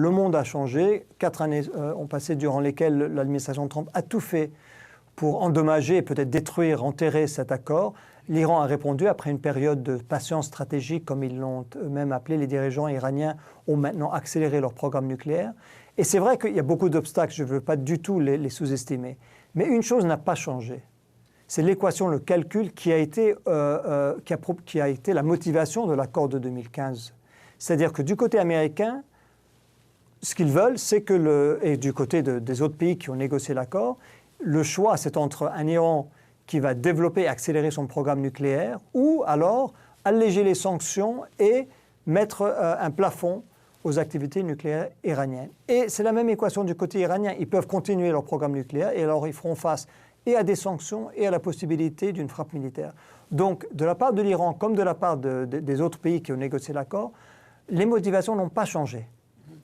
Le monde a changé. 4 années ont passé durant lesquelles l'administration Trump a tout fait pour endommager, peut-être détruire, enterrer cet accord. L'Iran a répondu après une période de patience stratégique, comme ils l'ont eux-mêmes appelé. Les dirigeants iraniens ont maintenant accéléré leur programme nucléaire. Et c'est vrai qu'il y a beaucoup d'obstacles, je ne veux pas du tout les sous-estimer. Mais une chose n'a pas changé. C'est l'équation, le calcul qui a été la motivation de l'accord de 2015. C'est-à-dire que du côté américain, ce qu'ils veulent, c'est que et du côté des autres pays qui ont négocié l'accord, le choix, c'est entre un Iran qui va développer et accélérer son programme nucléaire ou alors alléger les sanctions et mettre un plafond aux activités nucléaires iraniennes. Et c'est la même équation du côté iranien. Ils peuvent continuer leur programme nucléaire et alors ils feront face et à des sanctions et à la possibilité d'une frappe militaire. Donc, de la part de l'Iran comme de la part des autres pays qui ont négocié l'accord, les motivations n'ont pas changé.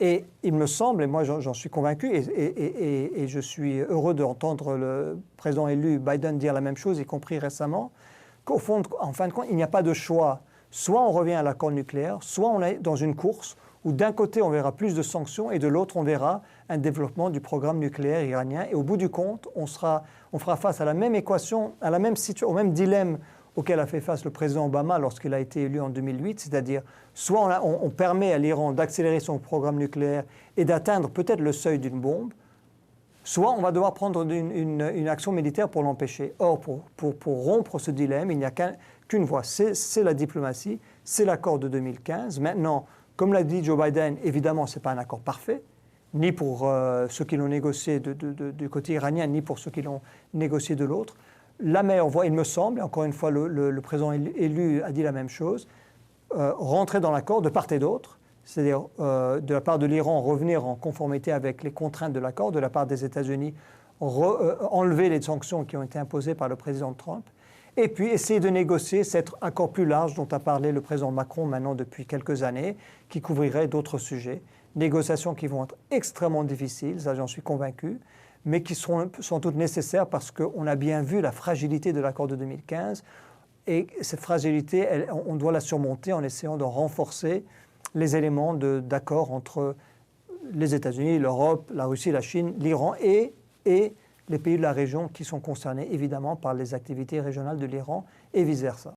Et il me semble, et moi j'en suis convaincu, et je suis heureux d'entendre le président élu Biden dire la même chose, y compris récemment, qu'au fond, en fin de compte, il n'y a pas de choix. Soit on revient à l'accord nucléaire, soit on est dans une course où d'un côté on verra plus de sanctions et de l'autre on verra un développement du programme nucléaire iranien. Et au bout du compte, on fera face à la même équation, à la même situation, au même dilemme auquel a fait face le président Obama lorsqu'il a été élu en 2008, c'est-à-dire soit on permet à l'Iran d'accélérer son programme nucléaire et d'atteindre peut-être le seuil d'une bombe, soit on va devoir prendre une action militaire pour l'empêcher. Or, pour rompre ce dilemme, il n'y a qu'une voie, c'est la diplomatie, c'est l'accord de 2015. Maintenant, comme l'a dit Joe Biden, évidemment, ce n'est pas un accord parfait, ni pour ceux qui l'ont négocié du côté iranien, ni pour ceux qui l'ont négocié de l'autre. La meilleure voie, il me semble, et encore une fois, le président élu a dit la même chose, rentrer dans l'accord de part et d'autre, c'est-à-dire de la part de l'Iran revenir en conformité avec les contraintes de l'accord, de la part des États-Unis enlever les sanctions qui ont été imposées par le président Trump, et puis essayer de négocier cet accord plus large dont a parlé le président Macron maintenant depuis quelques années, qui couvrirait d'autres sujets. Négociations qui vont être extrêmement difficiles, ça j'en suis convaincu, mais qui seront sans doute nécessaires parce qu'on a bien vu la fragilité de l'accord de 2015. Et cette fragilité, on doit la surmonter en essayant de renforcer les éléments d'accord entre les États-Unis, l'Europe, la Russie, la Chine, l'Iran et les pays de la région qui sont concernés évidemment par les activités régionales de l'Iran et vice-versa.